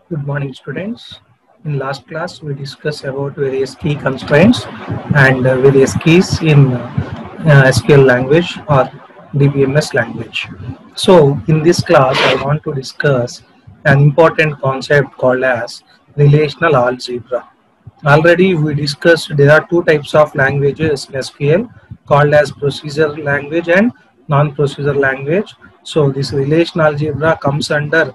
Good morning, students. In last class, we discussed about various key constraints and various keys in SQL language or DBMS language. So, in this class, I want to discuss an important concept called as relational algebra. Already we discussed there are two types of languages in SQL called as procedure language and non-procedure language. So this relational algebra comes under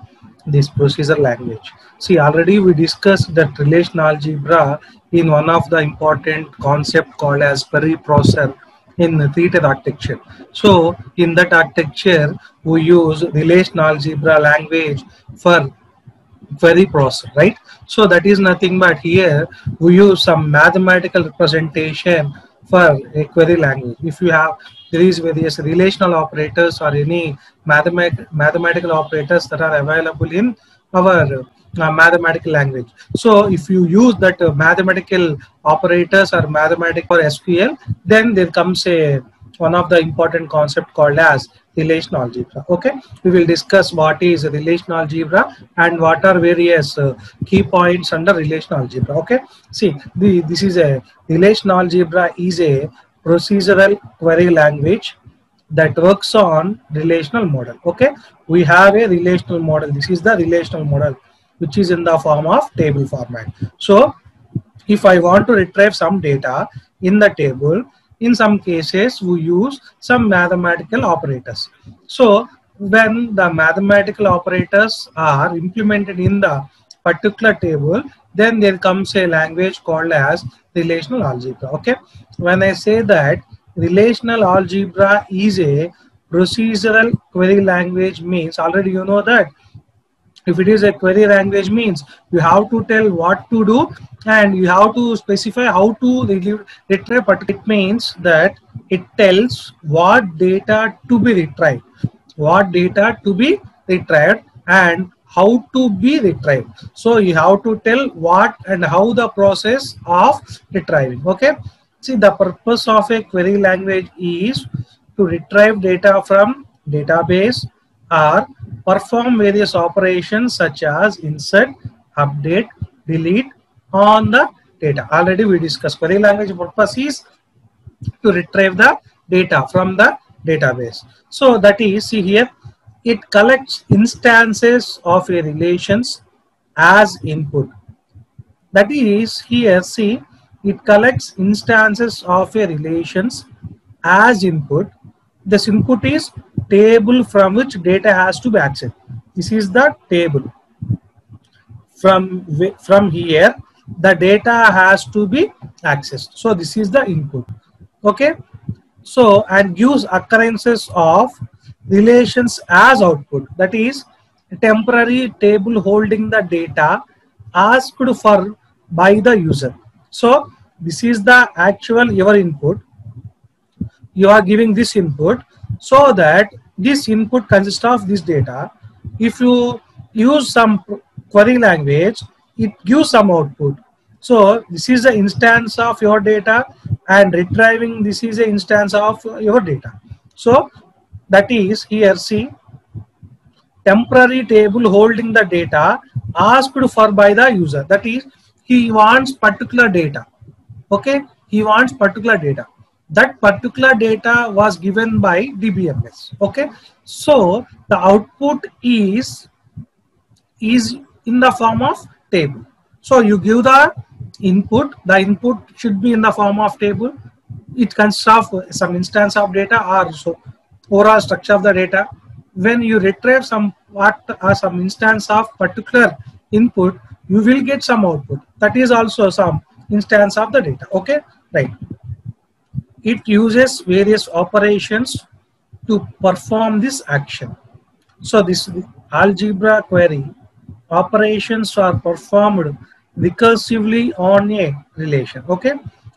this procedure language. See, already we discussed that relational algebra in one of the important concept called as query processor in the three-tier architecture. So in that architecture, we use relational algebra language for query process, right? So that is nothing but here we use some mathematical representation for a query language. If you have there is various relational operators or any mathematical operators that are available in our mathematical language. So if you use that mathematical operators or mathematical or SQL, then there comes a one of the important concept called as relational algebra. Okay, we will discuss what is relational algebra and what are various key points under relational algebra. Okay, see, this is a relational algebra is a procedural query language that works on relational model. Okay, we have a relational model. This is the relational model which is in the form of table format. So if I want to retrieve some data in the table, in some cases we use some mathematical operators. So when the mathematical operators are implemented in the particular table, then there comes a language called as relational algebra. Okay, when I say that relational algebra is a procedural query language, means already you know that if it is a query language means you have to tell what to do and you have to specify how to retrieve. But it means that it tells what data to be retrieved, and how to be retrieved. So you have to tell what and how the process of retrieving. Okay, see, the purpose of a query language is to retrieve data from database or perform various operations such as insert, update, delete on the data. Already we discussed query language purpose is to retrieve the data from the database. So that is, see here, it collects instances of a relations as input. That is, here see, it collects instances of a relations as input. This input is table from which data has to be accessed. This is the table. From here, the data has to be accessed. So this is the input. Okay. So, and gives occurrences of relations as output. That is, a temporary table holding the data asked for by the user. So this is the actual your input. You are giving this input, so that this input consists of this data. If you use some query language, it gives some output. So this is the instance of your data, and retrieving this is an instance of your data. So that is, here see, temporary table holding the data asked for by the user. That is, he wants particular data. Okay, he wants particular data. That particular data was given by DBMS. Okay, so the output is in the form of table. So you give the input should be in the form of table. It consists of some instance of data or so overall structure of the data. When you retrieve some instance of particular input, you will get some output. That is also some instance of the data. Okay, right. It uses various operations to perform this action. So this algebra query operations are performed recursively on a relation. Okay,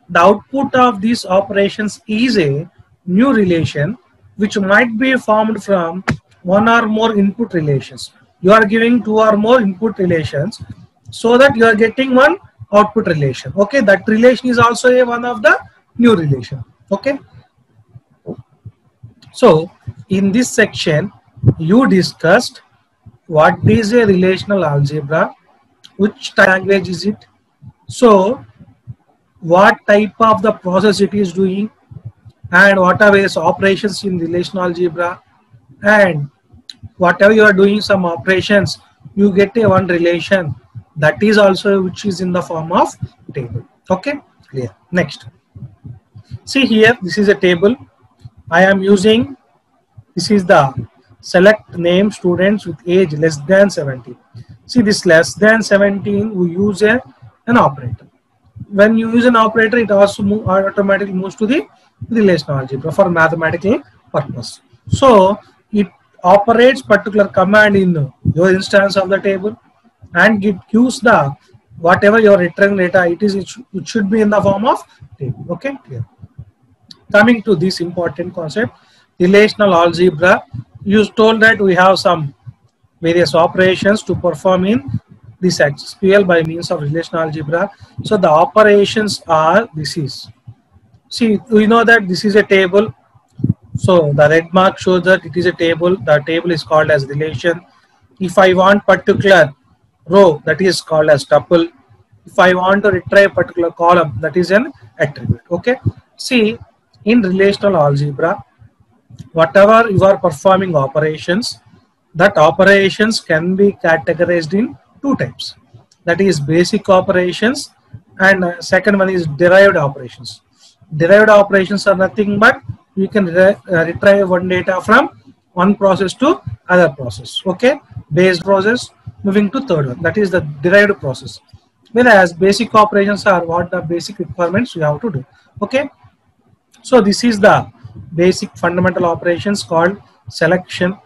the output of these operations is a new relation which might be formed from one or more input relations. You are giving two or more input relations, so that you are getting one output relation. Okay, that relation is also a one of the new relation. Okay, so in this section you discussed what is a relational algebra, which language is it, so what type of the process it is doing, and what are its operations in relational algebra, and whatever you are doing some operations, you get a one relation that is also which is in the form of table. Okay, clear. Next, see here, this is a table I am using. This is the select name students with age less than 17. See this less than 17, we use an operator. When you use an operator, it also automatically moves to the relational algebra for mathematical purpose. So it operates particular command in your instance of the table, and it gives the whatever your return data it should be in the form of table. Okay, clear. Coming to this important concept, relational algebra, you told that we have some various operations to perform in this SQL by means of relational algebra. So the operations are, this is, see, we know that this is a table. So the red mark shows that it is a table. The table is called as relation. If I want particular row, that is called as tuple. If I want to retrieve particular column, that is an attribute. Okay. See, in relational algebra, whatever you are performing operations, that operations can be categorized in two types. That is basic operations, and second one is derived operations. Derived operations are nothing but you can retrieve one data from one process to other process. Okay, base process moving to third one, that is the derived process. Whereas basic operations are what the basic requirements you have to do. Okay, so this is the basic fundamental operations called selection,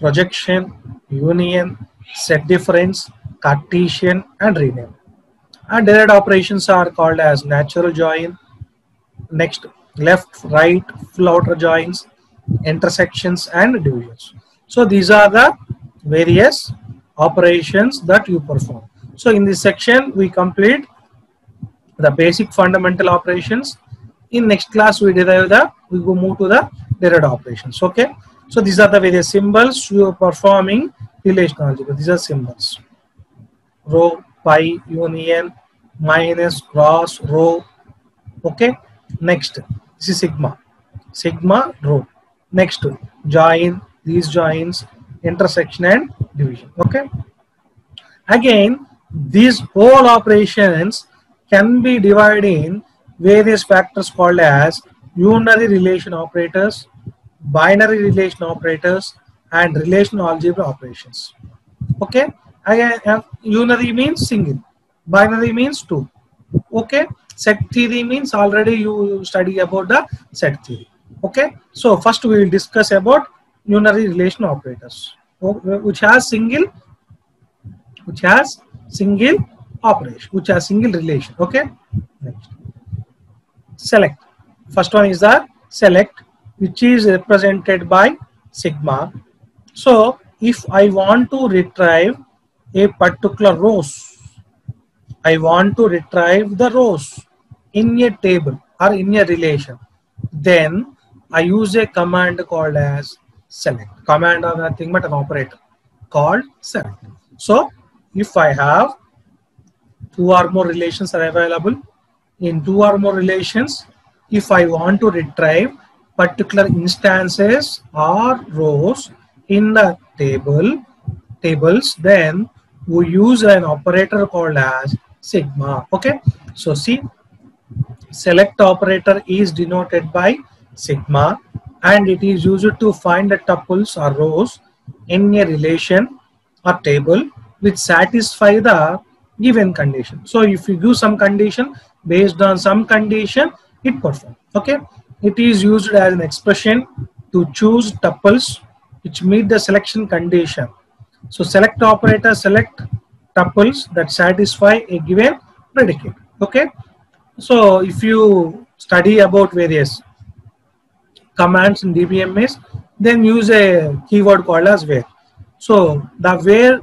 projection, union, set difference, Cartesian, and rename. And derived operations are called as natural join, next left, right, full outer joins, intersections, and divisions. So these are the various operations that you perform. So in this section we complete the basic fundamental operations. In next class we go move to the derived operations. Okay, so these are the various symbols you are performing relational algebra. These are symbols: row, pi, union, minus, cross, row. Okay, next this is sigma, sigma row. Next join, these joins, intersection, and division. Okay, again these whole operations can be divided in various factors called as unary relation operators, binary relation operators, and relational algebra operations. Okay, again unary means single, binary means two. Okay, set theory means already you study about the set theory. Okay, so first we will discuss about unary relation operators, which has single operation, which has single relation. Okay, next, select. First one is the select, which is represented by sigma. So if I want to retrieve a particular rows, I want to retrieve the rows in a table or in a relation, then I use a command called as select. Command or nothing but an operator called select. So if I have two or more relations are available, in two or more relations, if I want to retrieve particular instances or rows in the tables, then we use an operator called as sigma. Okay, so see, select operator is denoted by sigma, and it is used to find the tuples or rows in a relation or table which satisfy the given condition. So if you give some condition, based on some condition it performs. Okay, it is used as an expression to choose tuples which meet the selection condition. So select operator select tuples that satisfy a given predicate. Okay, so if you study about various commands in DBMS, then use a keyword called as where. So the where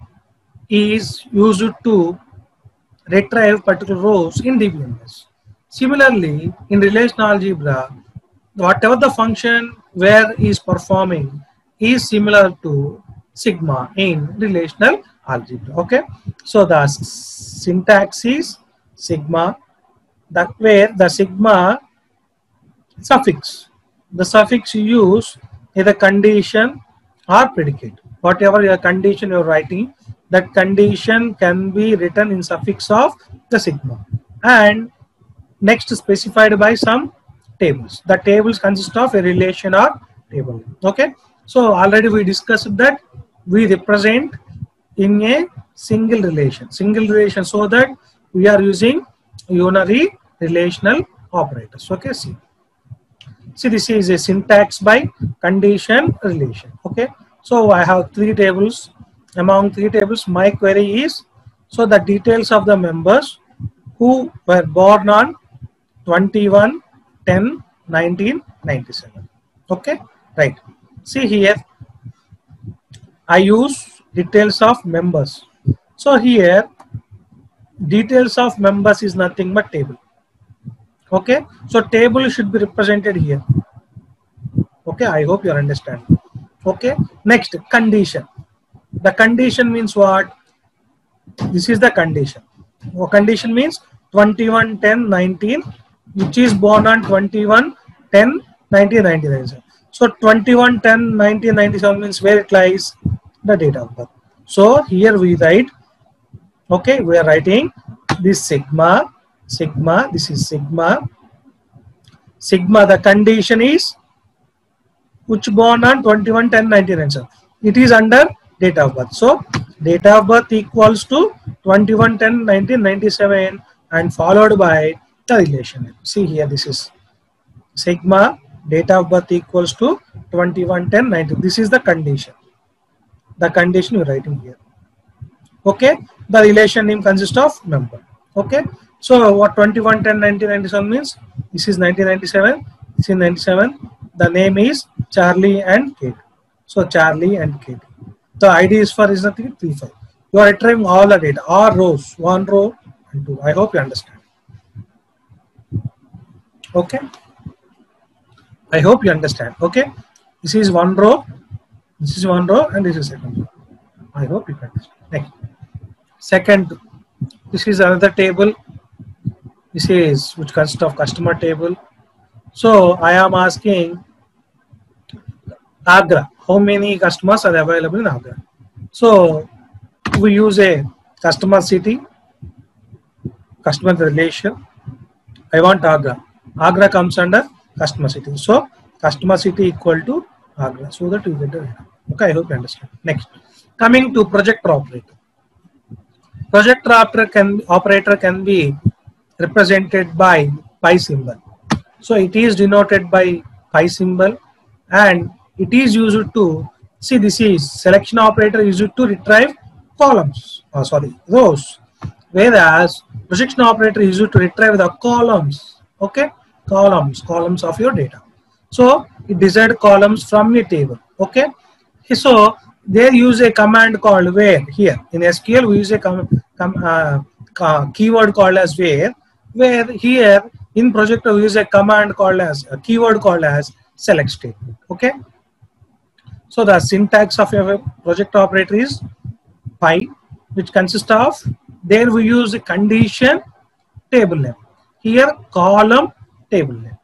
is used to retrieve particular rows in DBMS. Similarly, in relational algebra, whatever the function where is performing is similar to sigma in relational algebra. Okay, so the syntax is sigma, that where the sigma suffix, the suffix you use is a condition or predicate. Whatever your condition you're writing, that condition can be written in suffix of the sigma, and next specified by some tables. The tables consist of a relation or table. Okay, so already we discussed that we represent in a single relation, so that we are using unary relational operators. Okay, see this is a syntax by condition relation. Okay, so I have three tables. Among three tables, my query is, so the details of the members who were born on 21/10/1997. Okay, right. See here, I use details of members. So here, details of members is nothing but table. Okay, so table should be represented here. Okay, I hope you understand. Okay, next, condition. The condition means what? This is the condition. Condition means 21/10/19, which is born on 21/10/1997. So 21/10/1997 means where it lies? The date of birth. So here we write, okay, we are writing this sigma, this is sigma. The condition is which born on 21/10/1997. It is under date of birth. So date of birth equals to 21/10/1997 and followed by the relation. See here, this is sigma, date of birth equals to 21/10/19. This is the condition. The condition you're writing here. Okay, the relation name consists of member. Okay, so what 21/10/1997 means? This is 1997. This is 97. The name is Charlie and Kate. So Charlie and Kate. The ID is for is nothing 35. You are retrieving all the data, all rows, one row and two. I hope you understand. Okay, I hope you understand. Okay, this is one row, this is one row, and this is second row. I hope you understand. Next, second, this is another table. This is which consists of customer table. So I am asking Agra, how many customers are available in Agra? So we use a customer city, customer relation. I want Agra. Agra comes under customer city. So customer city equal to Agra. So that you get the data. Okay, I hope you understand. Next, coming to projector operator. Projector operator can be represented by pi symbol. So it is denoted by pi symbol, and it is used to, see, this is selection operator used to retrieve columns, rows, whereas projection operator is used to retrieve the columns. Okay, columns of your data. So it decides columns from a table. Okay, so they use a command called where. Here in SQL we use a keyword called as where here in projector we use a command called as a keyword called as select statement. Okay, so the syntax of a project operator is pi, which consists of, there we use a condition table name, here column table name,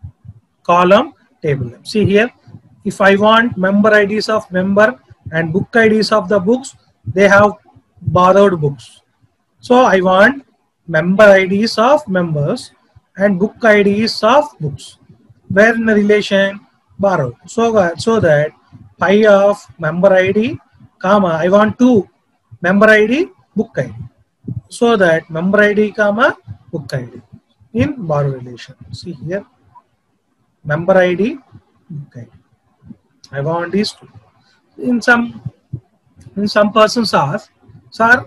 See here, if I want member IDs of member and book IDs of the books, they have borrowed books. So I want member IDs of members and book IDs of books. Where in the relation? Borrowed. So that pi of member ID, comma, I want two member ID, book ID. So that member ID, comma, book ID in borrow relation. See here, member ID, book ID. I want these two. In some persons ask, sir,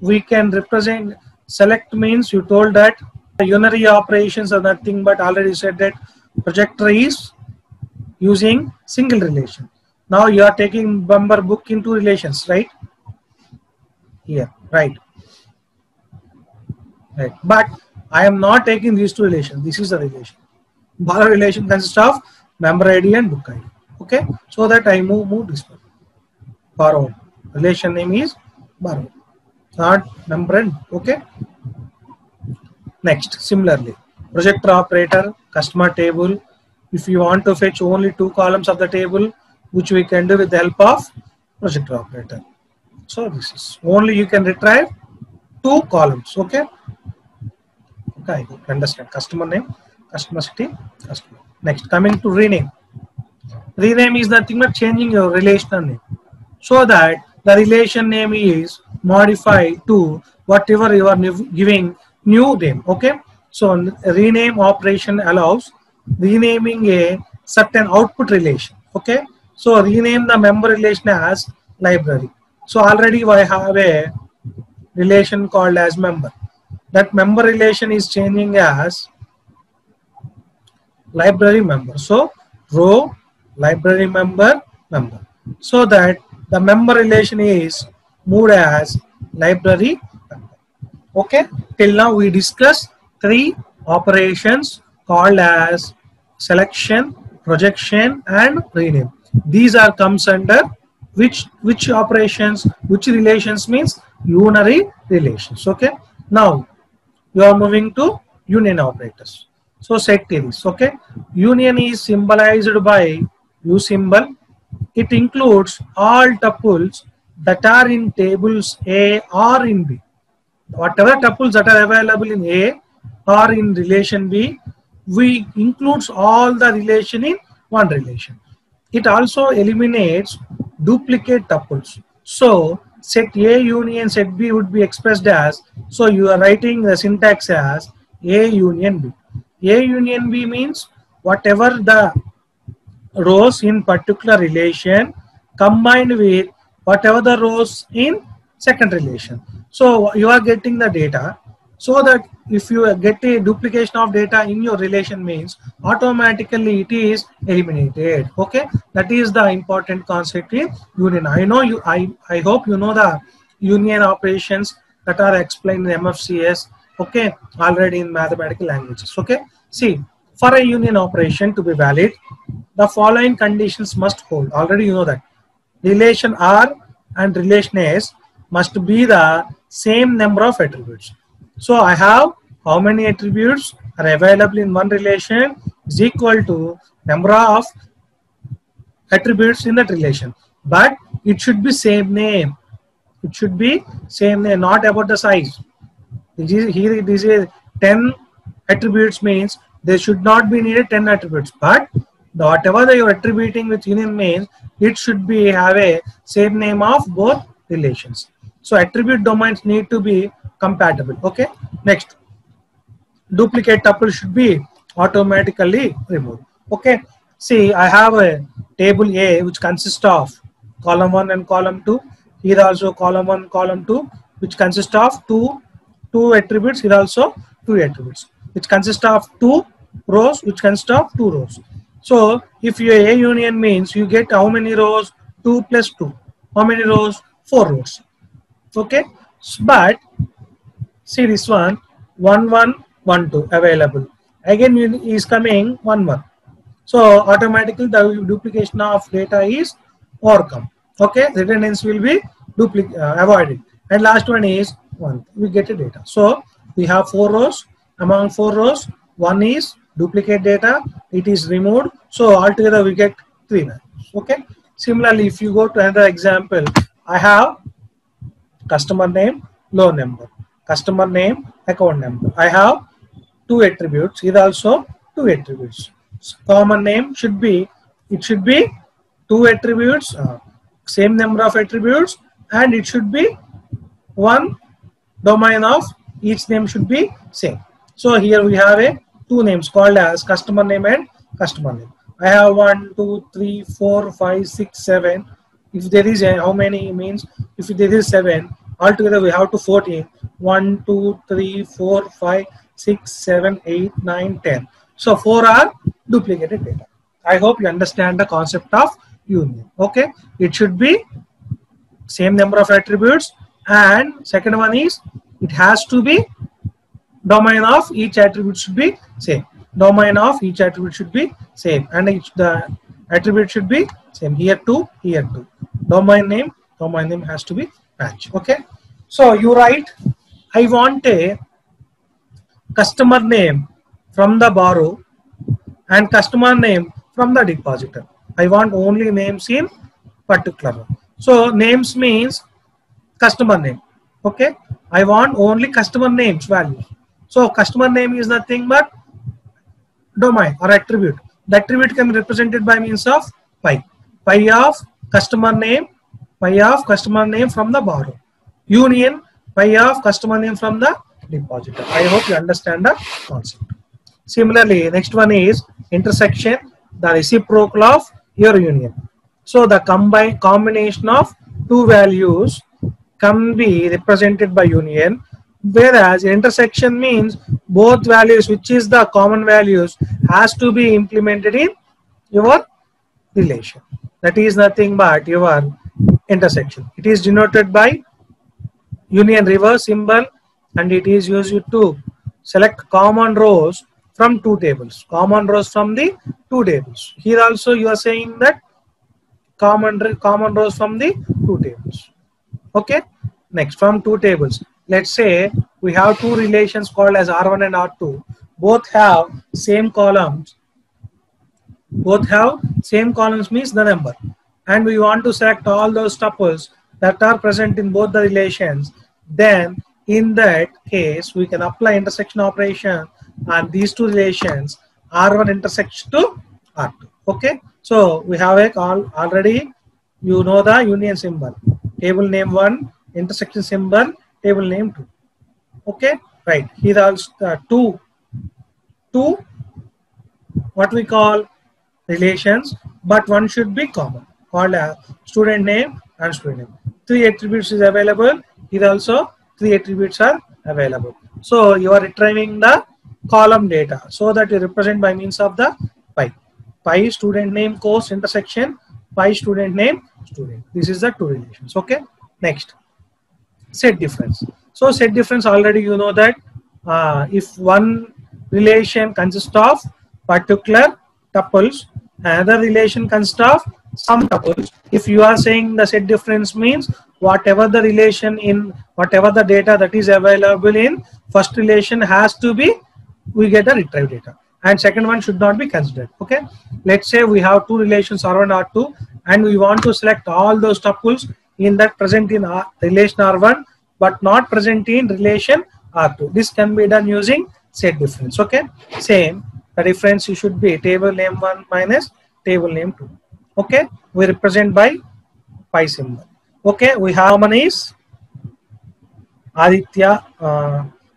we can represent, select means you told that unary operations are nothing but, already said that projector is using single relation. Now you are taking member book into relations, right? Here, right. But I am not taking these two relations. This is the relation. Borrow relation consists of member ID and book ID. Okay, so that I move this one. Borrow relation name is borrow, not member and. Okay, Next, similarly, projector operator, customer table. If you want to fetch only 2 columns of the table, which we can do with the help of projector operator. So this is only you can retrieve 2 columns. Okay. Okay, you understand. Customer name, customer city, customer. Next, coming to rename. Rename is nothing but changing your relational name, so that the relation name is modified to whatever you are giving new name. Okay, so rename operation allows renaming a certain output relation. Okay, so rename the member relation as library. So already I have a relation called as member. That member relation is changing as library member. So row library member member, so that the member relation is moved as library member. Okay, till now we discussed 3 operations called as selection, projection and rename. These are comes under which operations, which relations means unary relations. Okay, now you are moving to union operators. So set theories. Okay, union is symbolized by U symbol. It includes all tuples that are in tables A or in B. Whatever tuples that are available in A or in relation B, we includes all the relation in one relation. It also eliminates duplicate tuples. So set A union set B would be expressed as, so you are writing the syntax as A union B. A union B means whatever the rows in particular relation combined with whatever the rows in second relation. So you are getting the data, so that if you get a duplication of data in your relation means automatically it is eliminated. Okay, that is the important concept in union. I know you, I hope you know the union operations that are explained in MFCS, okay, already in mathematical languages. Okay, see, for a union operation to be valid, the following conditions must hold. Already you know that relation R and relation S must be the same number of attributes. So I have how many attributes are available in one relation is equal to number of attributes in that relation, but it should be same name. It should be same name, not about the size. Here this is 10 attributes means there should not be needed 10 attributes, but whatever you are attributing with union means it should be have a same name of both relations. So attribute domains need to be compatible. Okay, next, duplicate tuple should be automatically removed. Okay, see, I have a table A which consists of column 1 and column 2. Here also column 1, column 2, which consists of two attributes. Here also 2 attributes, which consist of 2 rows, which consist of 2 rows. So if you A union means you get how many rows? 2 plus 2. How many rows? 4 rows. Okay, but see this one 1 1 1 2 available. Again is coming 1 1. So automatically the duplication of data is overcome. Okay, redundancy will be avoided. And last one is 1. We get a data. So we have 4 rows. Among 4 rows, 1 is duplicate data. It is removed. So altogether we get 3 values. Okay. Similarly, if you go to another example, I have customer name, loan number, customer name, account number. I have 2 attributes. Here also 2 attributes. So common name should be, it should be 2 attributes, same number of attributes, and it should be 1 domain of each name should be same. So here we have a 2 names called as customer name and customer name. I have 1 2 3 4 5 6 7. If there is a, how many means, if there is 7, altogether we have to 14. 1 2 3 4 5 6 7 8 9 10. So 4 are duplicated data. I hope you understand the concept of union. Okay, it should be same number of attributes, and second one is it has to be domain of each attribute should be same. Domain of each attribute should be same, and the attribute should be same. Here 2, here 2. Domain name has to be match. Okay, so you write, I want a customer name from the borrow and customer name from the depositor. I want only names in particular one. So names means customer name. Okay, I want only customer names values. So customer name is nothing but domain or attribute. The attribute can be represented by means of pi. Pi of customer name from the borrower. Union pi of customer name from the depositor. I hope you understand the concept. Similarly, next one is intersection, the reciprocal of your union. So the combination of two values can be represented by union, whereas intersection means both values, which is the common values, has to be implemented in your relation. That is nothing but your intersection. It is denoted by union reverse symbol, and it is used to select common rows from two tables. Common rows from the two tables. Here also you are saying that common rows from the two tables. Okay. Next, from two tables. Let's say we have two relations called as R1 and R2. Both have same columns. Both have same columns means the number. And we want to select all those tuples that are present in both the relations. Then in that case, we can apply intersection operation on these two relations. R1 intersects to R2. Okay. So we have a already, you know the union symbol. Table name 1, intersection symbol, table name 2. Okay. Right. Here also two what we call relations, but one should be common, called as student name and student name. 3 attributes is available. Here also 3 attributes are available. So you are retrieving the column data so that you represent by means of the pi. Pi student name course intersection, pi student name student. This is the two relations. Okay. Next, set difference. So set difference, already you know that if one relation consists of particular tuples, another relation consists of some tuples. If you are saying the set difference means whatever the relation in whatever the data that is available in first relation has to be, we get a retrieved data, and second one should not be considered. Okay. Let's say we have two relations R1, R2, and we want to select all those tuples in that present in relation R1 but not present in relation R2. This can be done using set difference. Okay. Same, the difference should be table name 1 minus table name 2. Okay. We represent by pi symbol. Okay. We have one is Aditya.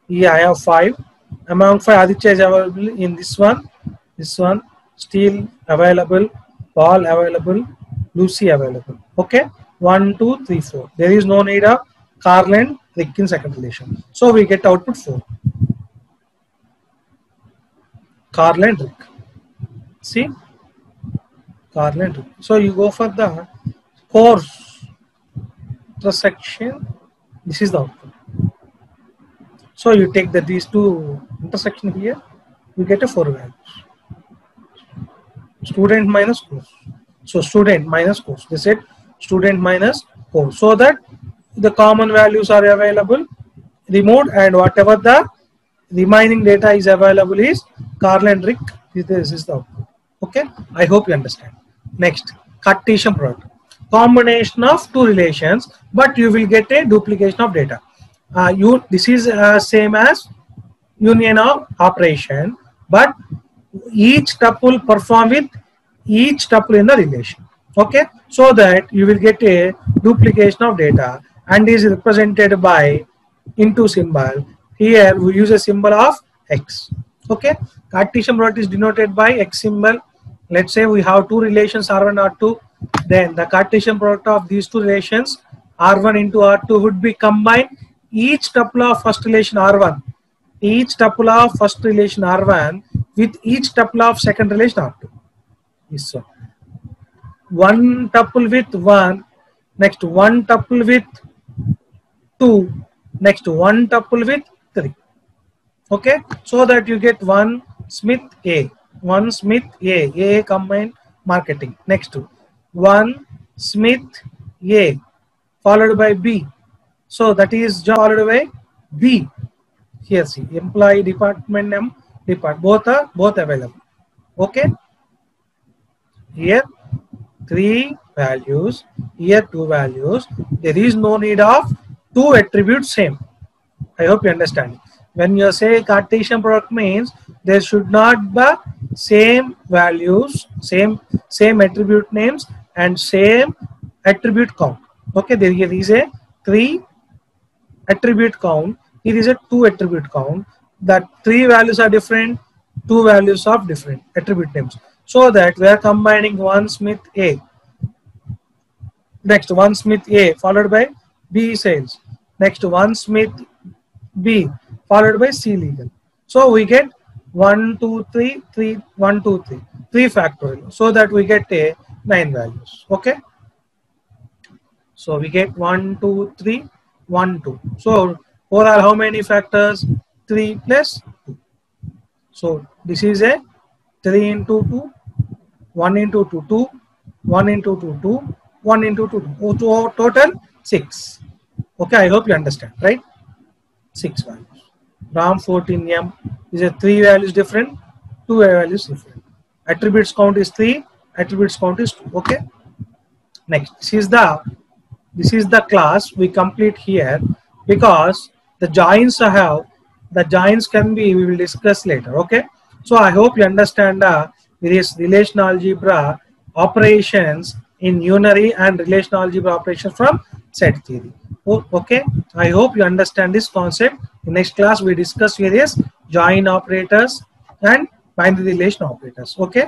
Yeah, I have 5. Among 5, Aditya is available in this one, Steel available, Paul available, Lucy available. Okay. 1, 2, 3, 4. There is no need of Carl and Rick in second relation. So we get output 4. Carl and Rick. See? Carl and Rick. So you go for the course intersection. This is the output. So you take these two intersection here, you get a 4 values. Student minus course. So student minus course. They said student minus course. So that the common values are available, removed, and whatever the remaining data is available is Carl and Rick. This is the output. Okay. I hope you understand. Next, Cartesian product. Combination of two relations, but you will get a duplication of data. This is same as union of operation, but each tuple perform with each tuple in the relation. Okay, so that you will get a duplication of data, and is represented by into symbol. Here we use a symbol of X. Okay, Cartesian product is denoted by X symbol. Let's say we have two relations R1, R2. Then the Cartesian product of these two relations R1 into R2 would be combined each tuple of first relation R1, each tuple of first relation R1 with each tuple of second relation R2. So one tuple with 1, next one tuple with 2, next one tuple with 3. Okay, so that you get one Smith A, A combined marketing. Next one Smith A followed by B. So that is followed by B. Here see, employee, department name, both are available. Okay. Here 3 values, here 2 values. There is no need of 2 attributes same. I hope you understand. When you say Cartesian product means there should not be same values, same attribute names and same attribute count. Okay, there is a 3 attribute count. Here is a 2 attribute count. That 3 values are different, 2 values of different attribute names. So that we are combining one Smith A. Next one Smith A followed by B sales. Next one Smith B followed by C legal. So we get 1, 2, 3, 3, 1, 2, 3, 3 factorial. So that we get a 9 values. Okay. So we get 1, 2, 3, 1, 2. So overall how many factors? 3 plus 2. So this is a 3 into 2, 1 into 2, 2, 1 into 2, 2, 1 into 2, 2. Total 6. Okay, I hope you understand, right? 6 values. RAM 14M is a 3 values different, 2 values different. Attributes count is 3, attributes count is 2. Okay. Next, this is the class we complete here because the joins can be, we will discuss later. Okay. So I hope you understand various relational algebra operations in unary and relational algebra operations from set theory. Okay, I hope you understand this concept. In next class we discuss various join operators and binary relation operators. Okay.